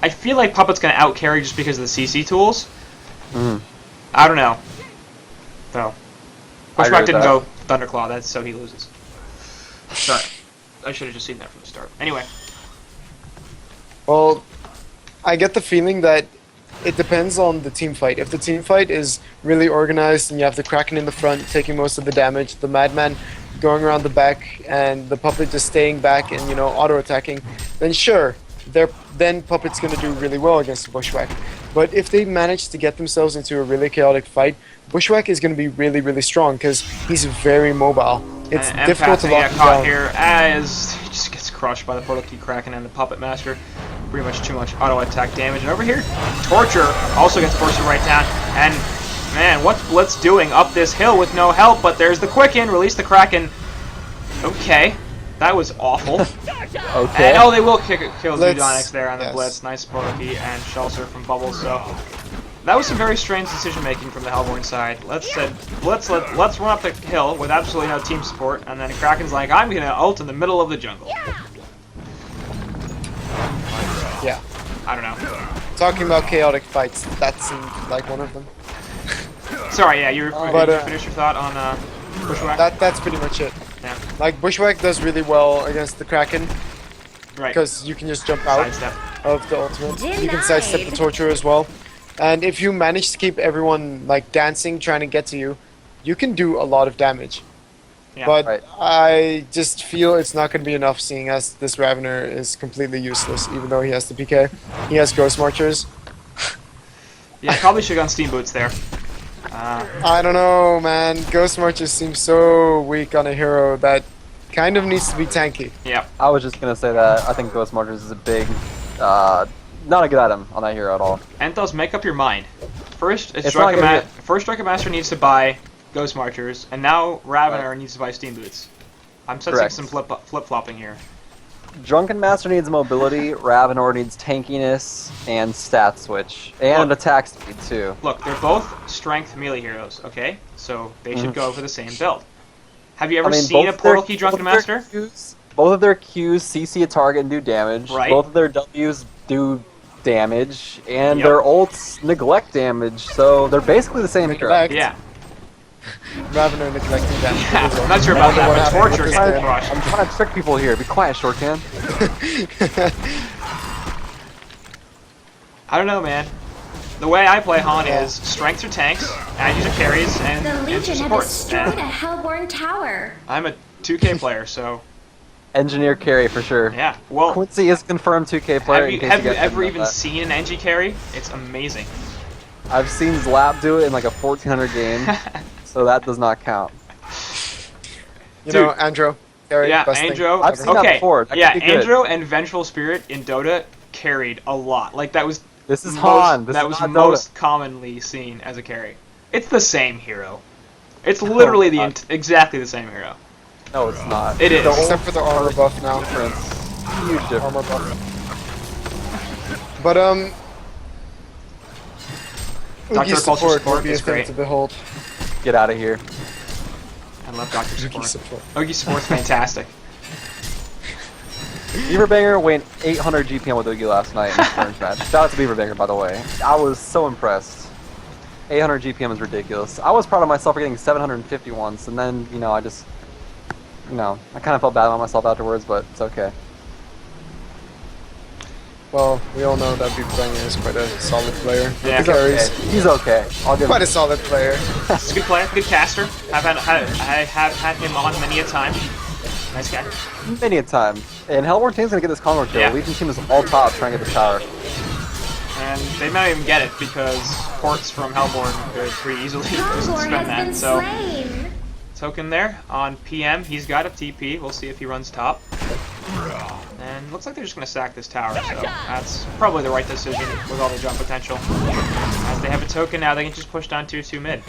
I feel like Puppet's going to outcarry just because of the CC tools. I don't know, though. Bushwhack didn't go Thunderclaw, that's so he loses. Sorry, I should have just seen that from the start. Anyway. Well, I get the feeling that it depends on the team fight. If the team fight is really organized and you have the Kraken in the front taking most of the damage, the Madman going around the back, and the Puppet just staying back and, you know, auto-attacking, then sure, then Puppet's going to do really well against the Bushwhack. But if they manage to get themselves into a really chaotic fight, Bushwhack is going to be really, really strong because he's very mobile. It's difficult to lock him down. Here as he just gets crushed by the Portal Key Kraken and the Puppet Master. Pretty much too much auto attack damage. And over here, Torture also gets forced to right down. And man, what's Blitz doing up this hill with no help? But there's the Quicken, release the Kraken. Okay, that was awful. Okay. And, oh, they will kill Blitz, Zudonix there on the Blitz. Nice Portal Key and Shelter from Bubbles. So that was some very strange decision making from the Hellborn side. Let's run up the hill with absolutely no team support, and then Kraken's like, I'm gonna ult in the middle of the jungle. Yeah. I don't know. Talking about chaotic fights, that seemed like one of them. Sorry, yeah, you But, finish your thought on Bushwhack? That's pretty much it. Yeah. Like, Bushwhack does really well against the Kraken Right. because you can just jump out Sidestep. of the ultimate. You can sidestep the Torture as well. And if you manage to keep everyone, like, dancing, trying to get to you, you can do a lot of damage. Yeah. But Right. I just feel it's not going to be enough, seeing as this Ravener is completely useless, even though he has the PK. He has Ghost Marchers. Yeah, probably should have gone Steam Boots there. I don't know, man. Ghost Marchers seem so weak on a hero that kind of needs to be tanky. Yeah. I was just gonna say that I think Ghost Marchers is a big, not a good item on that hero at all. Enthos, make up your mind. First, It's not gonna be- First Striker Master needs to buy Ghost Marchers, and now Ravener needs to buy Steam Boots. I'm sensing Correct. some flip-flopping here. Drunken Master needs mobility, Ravenor needs tankiness, and stat switch. And Look. attack speed, too. Look, they're both strength melee heroes, okay? So they should go for the same build. Have you ever seen a both Portal their- Key Drunken both their Master? both of their Qs CC a target and do damage. Right. Both of their Ws do damage. And Yep. their ults neglect damage. So they're basically the same hero. Neglect. Yeah. Ravener neglecting damage. Yeah, I'm not sure about that, What but happened Torture with gets this crushed. I'm trying to trick people here. Be quiet, Short Can. I don't know, man. The way I play HoN is strengths or tanks, adjus or carries, and The Legion have supports. destroyed And a Hellborn tower. I'm a 2K player, so Engineer carry for sure. yeah. Well, Quincy is confirmed 2K player. have you ever even seen an NG carry? It's amazing. I've seen Zlap do it in like a 1400 game, so that does not count. You Dude. know, Andro. Carry, Yeah, best thing Andro. I've seen that Okay, before. That yeah, could be good. Andro and Vengeful Spirit in Dota carried a lot. Like that was This is HoN. This that is was not most Dota. commonly seen as a carry. It's the same hero. It's literally the God. exactly the same hero. No, it's not. It is. Except for the armor buff now. Difference. Huge difference. Armor buff. But Dr. Oogie Pulsar support support will be a is thing great. to behold. Get out of here. I love Dr. Oogie Support. support. Oogie Support's fantastic. Beaverbanger went 800 GPM with Oogie last night in the scrimmage match. Shout out to Beaverbanger, by the way. I was so impressed. 800 GPM is ridiculous. I was proud of myself for getting 750 once, and then, you know, I just, you know, I kind of felt bad about myself afterwards, but it's okay. Well, we all know that Beaverbanger is quite a solid player. Yeah. He carries. Okay. He's okay. I'll give Quite a him. solid player. He's a good player, good caster. I have had him on many a time. Nice guy. Many a time. And Hellborn team's gonna get this Congo kill. Yeah. Legion team is all top trying to get the tower. And they might even get it because ports from Hellborn could pretty easily just Hellborn spend has that. been So slain. token there on PM. He's got a TP. We'll see if he runs top. And looks like they're just going to sack this tower, so that's probably the right decision with all the jump potential. As they have a token now, they can just push down 2-2 mid.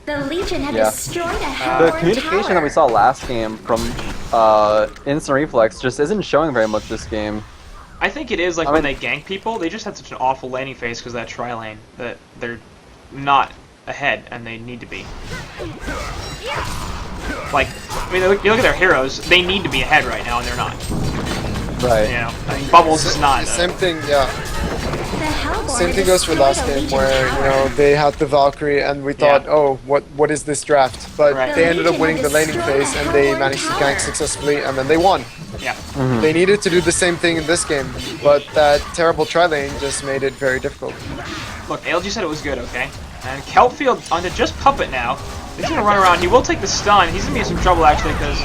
The Legion have Yeah. destroyed a The Hellborn communication tower. that we saw last game from Instant Reflex just isn't showing very much this game. I think it is like I when mean- they gank people, they just had such an awful laning phase because of that tri-lane that they're not ahead and they need to be. Like, I mean, you look at their heroes, they need to be ahead right now and they're not. Right. You know, I mean, Bubbles is not. Same thing, yeah. The Hellborn Same have thing goes for destroyed last a game Legion where, you tower. know, they had the Valkyrie and we thought, Yeah. oh, what is this draft? But Right. they ended up The winning the Legion laning have phase destroyed and a they Hellborn managed to tower. gank successfully and then they won. Yeah. They needed to do the same thing in this game, but that terrible tri-lane just made it very difficult. Look, ALG said it was good, okay? And Kelpfield onto just Puppet now. He's gonna run around. He will take the stun. He's gonna be in some trouble actually because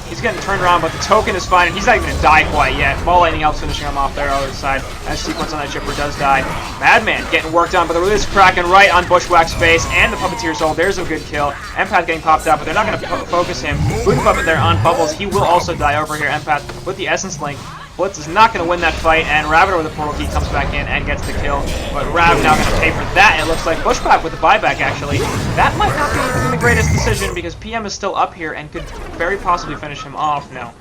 he's getting turned around, but the token is fine, and he's not even gonna die quite yet. Ball lightning helps finishing him off there on the other side. As sequence on that chipper does die. Madman getting worked on, but the release cracking right on Bushwhack's face and the Puppeteer's ult. There's a good kill. Empath getting popped out, but they're not gonna focus him. Voodoo Puppet there on Bubbles. He will also die over here. Empath with the Essence Link. Blitz is not going to win that fight, and Ravner with the portal key comes back in and gets the kill. But Rav now going to pay for that. It looks like Bushwhack with the buyback, actually. That might not be the greatest decision because PM is still up here and could very possibly finish him off. No,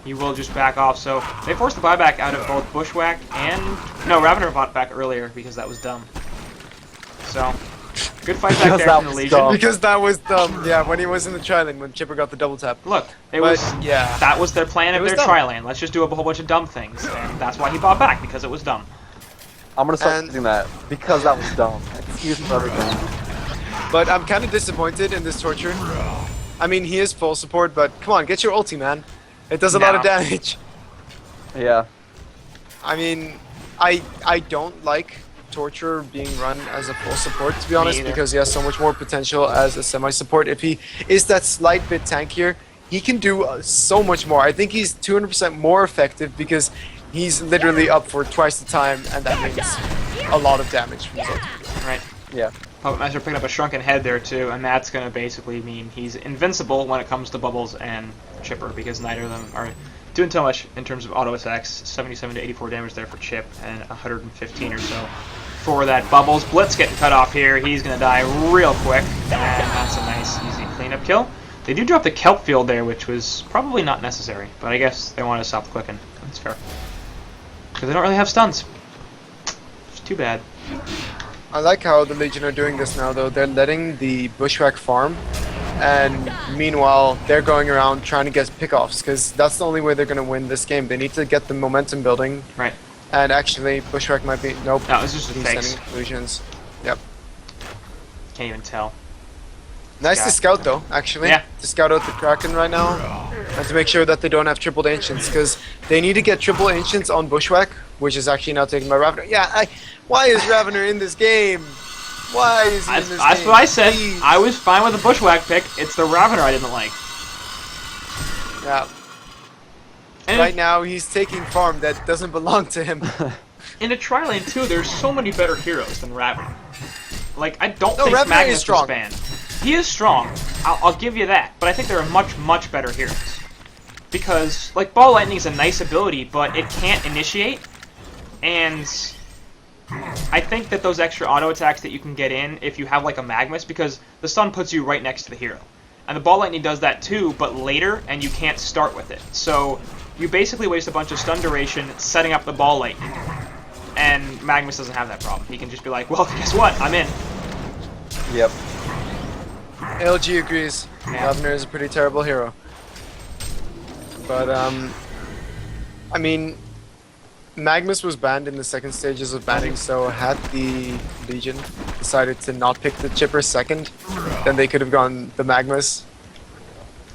he will just back off. So they forced the buyback out of both Bushwhack and... No, Ravner bought back earlier because that was dumb. So, good fight back Because there that from the was Legion. dumb. Because that was dumb, yeah, when he was in the tri-lane, when Chipper got the double tap. Look, it But, was... yeah. That was their plan It of was their dumb. tri-lane. Let's just do a whole bunch of dumb things. And that's why he bought back, because it was dumb. I'm gonna start And- using that because that was dumb. Excuse for everything. But I'm kind of disappointed in this torture. I mean, he is full support, but come on, get your ulti, man. It does a lot of No. damage. Yeah. I mean, I don't like Torture being run as a full support, to be honest, either. because he has so much more potential as a semi-support. If he is that slight bit tankier, he can do so much more. I think he's 200% more effective because he's literally up for twice the time, and that means a lot of damage from his ulti. Right. Yeah. Puppet Master picking up a shrunken head there too, and that's going to basically mean he's invincible when it comes to Bubbles and Chipper, because neither of them are doing too much in terms of auto attacks. 77 to 84 damage there for Chip, and 115 or so for that Bubbles. Blitz getting cut off here. He's going to die real quick, and that's a nice, easy cleanup kill. They do drop the kelp field there, which was probably not necessary, but I guess they wanted to stop the quicken. That's fair. Because they don't really have stuns. It's too bad. I like how the Legion are doing this now, though. They're letting the Bushwhack farm, and meanwhile, they're going around trying to get pickoffs, because that's the only way they're going to win this game. They need to get the momentum building, Right. and actually, Bushwhack might be... Nope. No, it's just a He's fakes. sending illusions. Yep. Can't even tell. Nice Yeah. to scout, though, actually. Yeah. To scout out the Kraken right now, and to make sure that they don't have tripled Ancients, because they need to get triple Ancients on Bushwhack which is actually now taken by Ravener. Yeah, why is Ravener in this game? Why is he in this game? That's what I said. Please. I was fine with the Bushwhack pick. It's the Ravener I didn't like. Yeah. And Right now, he's taking farm that doesn't belong to him. in a Tri-Lane too, there's so many better heroes than Ravener. Like, I don't No, think Ravener Magnus is strong. was banned. He is strong. I'll give you that. But I think there are much, much better heroes. Because, like, Ball Lightning is a nice ability, but it can't initiate. And I think that those extra auto attacks that you can get in if you have, like, a Magnus, because the stun puts you right next to the hero. And the Ball Lightning does that too, but later, and you can't start with it. So you basically waste a bunch of stun duration setting up the Ball Lightning. And Magnus doesn't have that problem. He can just be like, well, guess what? I'm in. Yep. LG agrees. Ravener is a pretty terrible hero. But, I mean, Magnus was banned in the second stages of banning, so had the Legion decided to not pick the Chipper second, then they could have gone the Magnus.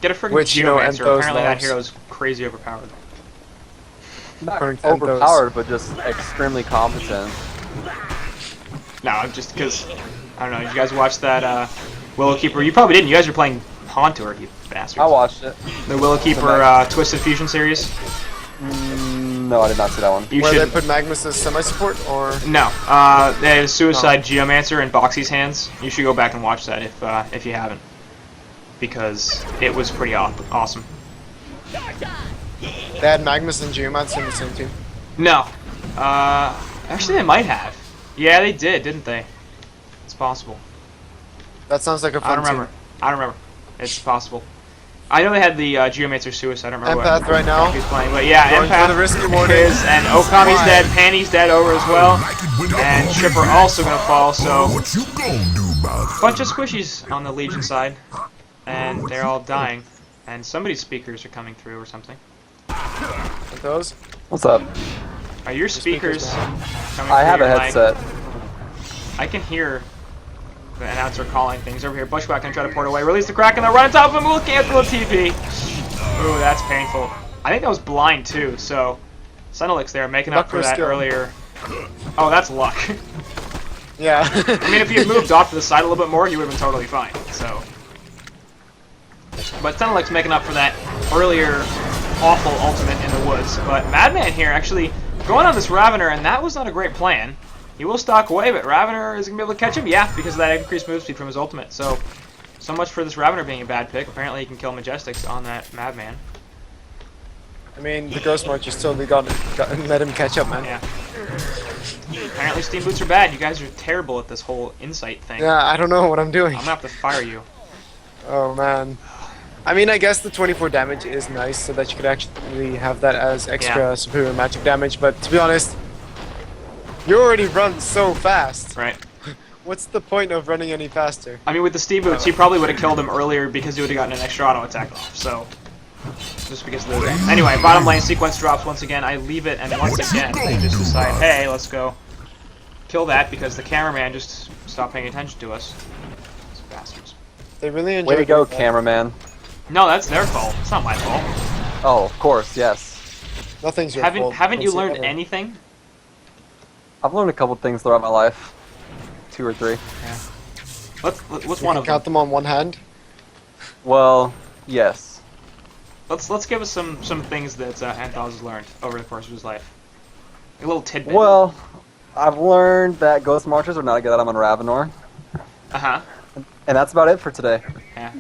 Get a freaking Which, you know, Geomancer. Enthos Apparently that loves. hero's crazy overpowered. Not According to overpowered, but just extremely competent. No, I'm just because, I don't know, did you guys watch that Willow Keeper? You probably didn't. You guys were playing HoN Tour, you bastards. I watched it. The Willow Keeper Twisted Fusion series. No, I did not see that one. You Where should. they put Magnus as semi-support, or... No, they had a Suicide Geomancer in Boxy's hands. You should go back and watch that if you haven't, because it was pretty awesome. They had Magnus and Geomancer in the same team. No, actually they might have. Yeah, they did, didn't they? It's possible. That sounds like a I fun don't remember. team. I don't remember. It's possible. I know they had the Geomancer Suicide. I don't remember Empath what right now. he's playing, but yeah, Going for Empath the risky warning. is, and Okami's dead, Panny's dead over as well, and Chipper also gonna fall. So What you gonna do about it? bunch of squishies on the Legion side, and they're all dying, and somebody's speakers are coming through or something. With those? What's up? Are your speakers coming I have through a your mic? headset. I can hear the announcer calling things over here. Bushwhack gonna try to port away. Release the Kraken. They're right on top of him. We'll cancel the TP. Ooh, that's painful. I think that was blind too. So, Senelix there making up Luck for or that skill? earlier. Oh, that's luck. Yeah. I mean, if you had moved off to the side a little bit more, you would have been totally fine. So, but Senelix making up for that earlier awful ultimate in the woods. But Madman here actually going on this Ravener, and that was not a great plan. He will stalk away, but Ravener is going to be able to catch him? Yeah, because of that increased move speed from his ultimate. So much for this Ravener being a bad pick. Apparently he can kill Majestics on that Madman. I mean, the Ghost Marchers totally let him catch up, man. Yeah. Apparently Steam Boots are bad. You guys are terrible at this whole insight thing. Yeah, I don't know what I'm doing. I'm going to have to fire you. Oh, man. I mean, I guess the 24 damage is nice so that you could actually have that as extra superior magic damage, but to be honest, you already run so fast. Right. What's the point of running any faster? I mean, with the Steam Boots, you probably would have killed him earlier because you would have gotten an extra auto attack off. So, just because of the... Anyway, bottom lane sequence drops once again. I leave it, and once again, they just decide, hey, let's go kill that because the cameraman just stopped paying attention to us. These bastards. They really enjoy Way to go, doing that. cameraman. No, that's their fault. It's not my fault. Oh, of course, yes. Nothing's your fault. Haven't you Don't say learned ever. anything? I've learned a couple things throughout my life. 2 or 3. Yeah. What's You one can of count them? them on one hand. Well, yes. Let's give us some things that Anthos has learned over the course of his life. A little tidbit. Well, I've learned that Ghost Marchers are not a good item on Ravenor. Uh-huh. And that's about it for today. Yeah.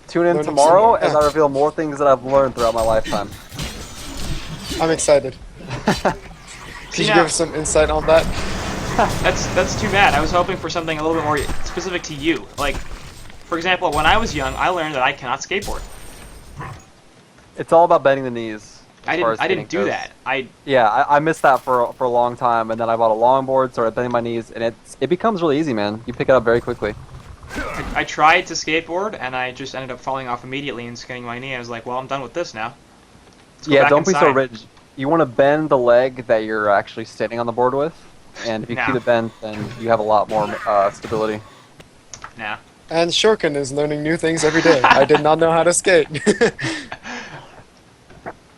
Tune in Learning tomorrow some- as I reveal more things that I've learned throughout my lifetime. I'm excited. Could you now- give us some insight on that? That's too bad. I was hoping for something a little bit more specific to you. Like, for example, when I was young, I learned that I cannot skateboard. It's all about bending the knees. I as far as didn't skating do goes. that. Yeah, I missed that for a long time, and then I bought a longboard, started bending my knees, and it becomes really easy, man. You pick it up very quickly. I tried to skateboard, and I just ended up falling off immediately and skinning my knee. I was like, well, I'm done with this now. Let's go Yeah, back don't be so inside. rigid. You want to bend the leg that you're actually standing on the board with, and if you No. keep it bent, then you have a lot more stability. Nah. And Shurken is learning new things every day. I did not know how to skate.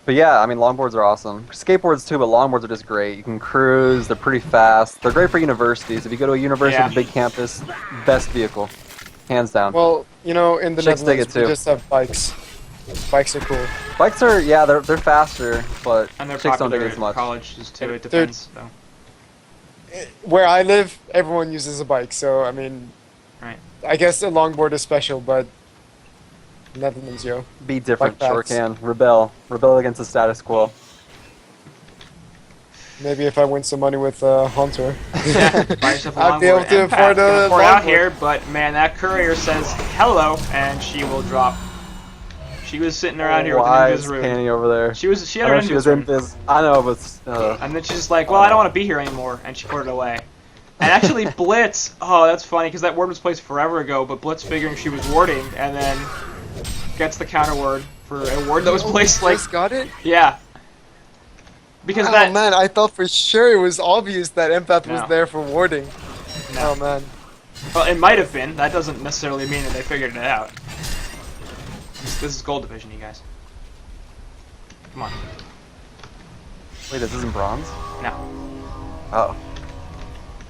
But yeah, I mean, longboards are awesome. Skateboards too, but longboards are just great. You can cruise, they're pretty fast. They're great for universities. If you go to a university with a big campus, best vehicle. Hands down. Well, you know, in the Chicks dig Netherlands, it we too. just have bikes. Bikes are cool. Bikes are, yeah, they're faster, but And they're chicks don't dig popular it as in much. colleges too. It Dude. depends. So. Where I live, everyone uses a bike, so I mean, Right. I guess a longboard is special, but Netherlands, yo. Be different, Bike sure packs. can. Rebel against the status quo. Maybe if I win some money with HoN Tour. Yeah, buy yourself a I'd be able longboard. to And Pat, afford gonna a pour out longboard. here, but man, that courier says hello, and she will drop. She was sitting around here with an Why invis is room. Penny over there? She had I her know she was invis in room. this. I know, but And then she's just like, well, I don't want to be here anymore, and she put it away. And actually, Blitz, oh, that's funny, because that word was placed forever ago, but Blitz figuring she was warding, and then gets the counter word for a word that was placed, like, Just got it? yeah. Because Oh that, man, I thought for sure it was obvious that Empath was No. there for warding. No. Oh man. well, it might have been, that doesn't necessarily mean that they figured it out. This is Gold Division, you guys. Come on. wait, this isn't bronze? No. Oh,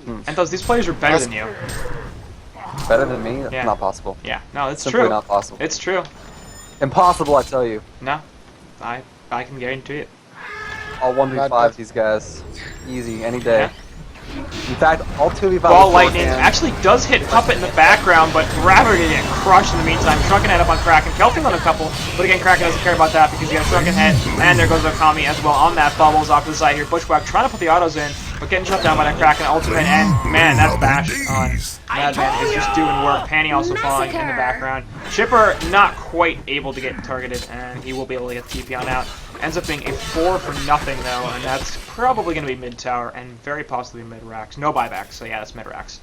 And these players are better than you. better than me? That's Yeah. not possible. Yeah, no, it's Simply true. not possible. It's true. Impossible, I tell you. No, I can guarantee it. All 1v5 these guys. Easy, any day. In fact, all 2v5 Ball with Lightning forehand. actually does hit Puppet in the background, but Gravity gonna get crushed in the meantime. Shrunken head up on Kraken, Kelping on a couple, but again Kraken doesn't care about that because he got a Shrunken head, and there goes Okami as well on that. Bubbles off to the side here. Bushwhack trying to put the autos in, but getting shut down by that Kraken ultimate, and man, that's Bash on Madman is just doing work. Panny also falling in the background. Chipper not quite able to get targeted, and he will be able to get the TP on out. Ends up being a 4 for nothing though, and that's probably going to be mid tower and very possibly mid racks. No buybacks, so yeah, that's mid racks.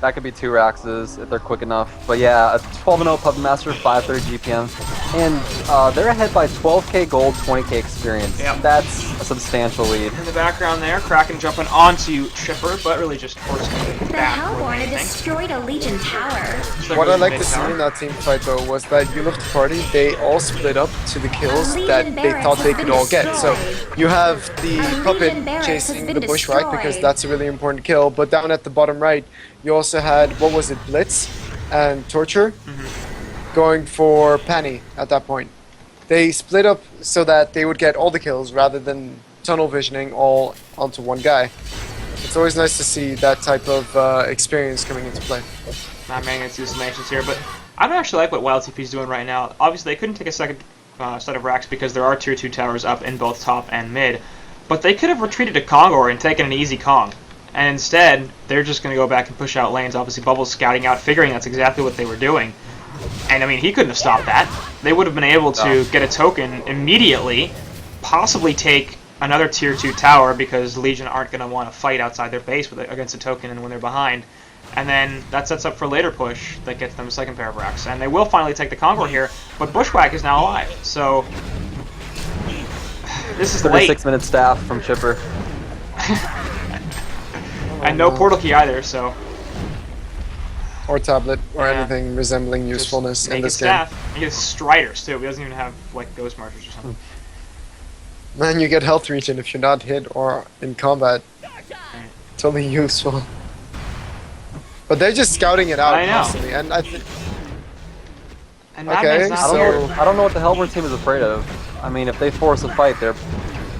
That could be 2 Raxes if they're quick enough. But yeah, a 12-0 Puppet Master, 530 GPM. And they're ahead by 12k gold, 20k experience. Yep. That's a substantial lead. In the background there, Kraken jumping onto Chipper, but really just forcing him The back more than Hellborn anything. destroyed a Legion tower. So What I goes like mid to see tower. in that team fight though was that YLTP Party, they all split up to the kills that they thought they could all get. So you have the Puppet chasing the Bushwhack because that's a really important kill, but down at the bottom right, you also had, what was it, Blitz and Torture going for Penny at that point. They split up so that they would get all the kills rather than tunnel visioning all onto one guy. It's always nice to see that type of experience coming into play. Not many gets use some actions here, but I don't actually like what YLTP is doing right now. Obviously, they couldn't take a second set of racks because there are tier 2 towers up in both top and mid, but they could have retreated to Kongor and taken an easy Kong. And instead, they're just going to go back and push out lanes. Obviously, Bubbles scouting out, figuring that's exactly what they were doing. And I mean, he couldn't have stopped that. They would have been able to get a token immediately, possibly take another tier 2 tower because Legion aren't going to want to fight outside their base against a token and when they're behind. And then that sets up for later push that gets them a second pair of racks. And they will finally take the Kongor here, but Bushwhack is now alive. So this is late. 36-minute staff from Chipper. And no portal key either, so Or tablet, or Yeah. anything resembling just usefulness make in it this game. staff. He has Striders too. He doesn't even have like Ghost Marchers or something. Man, you get health regen if you're not hit or in combat. Totally useful. But they're just scouting it out I know. constantly, and I think And Okay, Madman's not I don't, there. so- know, I don't know what the Hellborn team is afraid of. I mean, if they force a fight, they're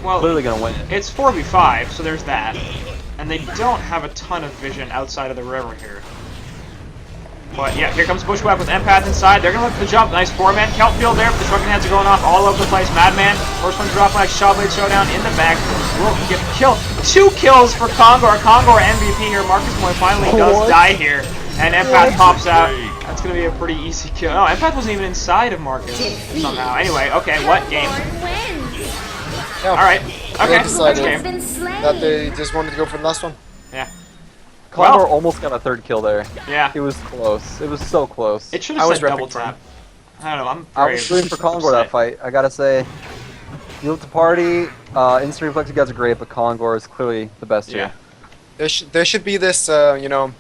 Well, clearly going to win it. it's 4v5, so there's that. And they don't have a ton of vision outside of the river here. But yeah, here comes Bushwhack with Empath inside. They're going to look for the jump. Nice 4-man Kelp field there, but the Shrunken Heads are going off all over the place. Madman, first one dropped like Shawblade Showdown in the back. Will get killed. 2 kills for Kongor. Kongor MVP here. Marcus Moy finally does die here. And Empath pops out. That's going to be a pretty easy kill. No, Empath wasn't even inside of Marcus somehow. Anyway, okay, what game? Hellborn wins. yeah, Alright, okay, They next decided- Has game. been slain. that they just wanted to go for the last one. Yeah. Condor Well, almost got a 3rd kill there. yeah. It was close. It was so close. It should I have was said double repping for him. tap. I don't know, I'm I very was rooting for Kongor upset. that fight. I gotta say, YLTP Party, Instant Reflex, you guys are great, but Kongor is clearly the best Yeah. here. There should be this, you know,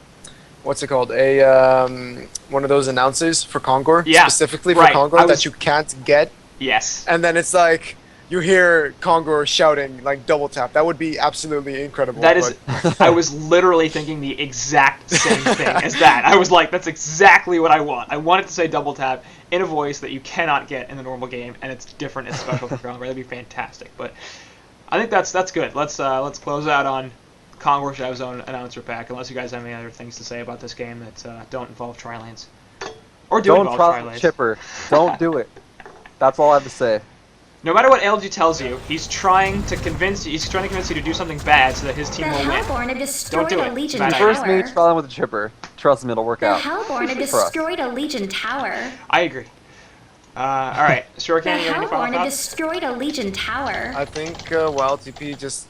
what's it called? One of those announcers for Kongor, Yeah, specifically for right. Kongor I was- that you can't get, Yes. and then it's like you hear Kongor shouting like double tap. That would be absolutely incredible. That is, I was literally thinking the exact same thing as that. I was like, that's exactly what I want. I want it to say double tap in a voice that you cannot get in the normal game, and it's different, it's special for Kongor. That'd be fantastic. But I think that's good. Let's close out on Kongor Shadow Zone announcer pack, unless you guys have any other things to say about this game that don't involve tri-lanes. Or do Don't involve trust tri-lanes. Chipper. Don't do it. That's all I have to say. No matter what LG tells you, he's trying to convince you to do something bad so that his team The will win. Hellborn had destroyed Don't do a it. Legion Bad tower. First me trying with the Chipper. Trust me, it'll work The out. Hellborn had Trust. destroyed a Legion tower. I agree. All right, sure, The can you have any final Hellborn had thoughts? destroyed a Legion tower. I think YLTP just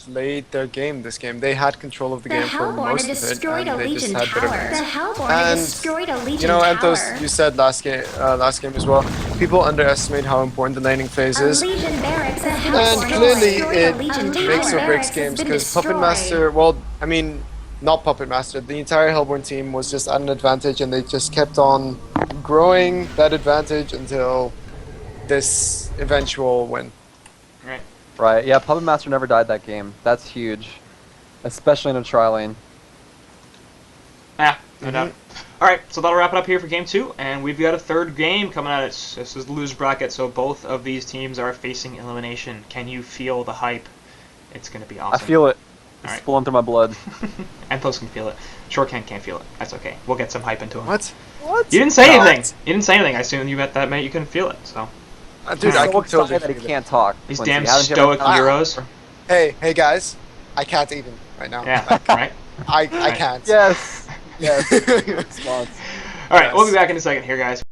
laid their game this game. They had control of the The game for Hellborn most had of it, destroyed a and they just Legion had better tower. The lanes. Hellborn had And, destroyed a Legion You know, tower. Anthos, you said last game as well. People underestimate how important the laning phase A is. Legion barracks has been And destroyed. clearly A it Legion makes or tower breaks barracks games has been because Puppet destroyed. Master, well, I mean, not Puppet Master, the entire Hellborn team was just at an advantage and they just kept on growing that advantage until this eventual win. Right. Right, yeah, Puppet Master never died that game. That's huge. Especially in a tri-lane. Yeah, no doubt. All right, so that'll wrap it up here for game 2, and we've got a third game coming at us. This is the loser bracket, so both of these teams are facing elimination. Can you feel the hype? It's going to be awesome. I feel it. It's Alright. flowing through my blood. Anthos can feel it. Shortcan can't feel it. That's okay. We'll get some hype into him. What? What? You didn't say No. anything. You didn't say anything. I assumed you meant you couldn't feel it. So Dude, He's I so can totally excited that he feel it. can't talk. these Quincy. damn Haven't you stoic ever- heroes. Hey guys, I can't even right now. Yeah, right. I can't. Yes. Yes. Response. All right, we'll be back in a second here, guys.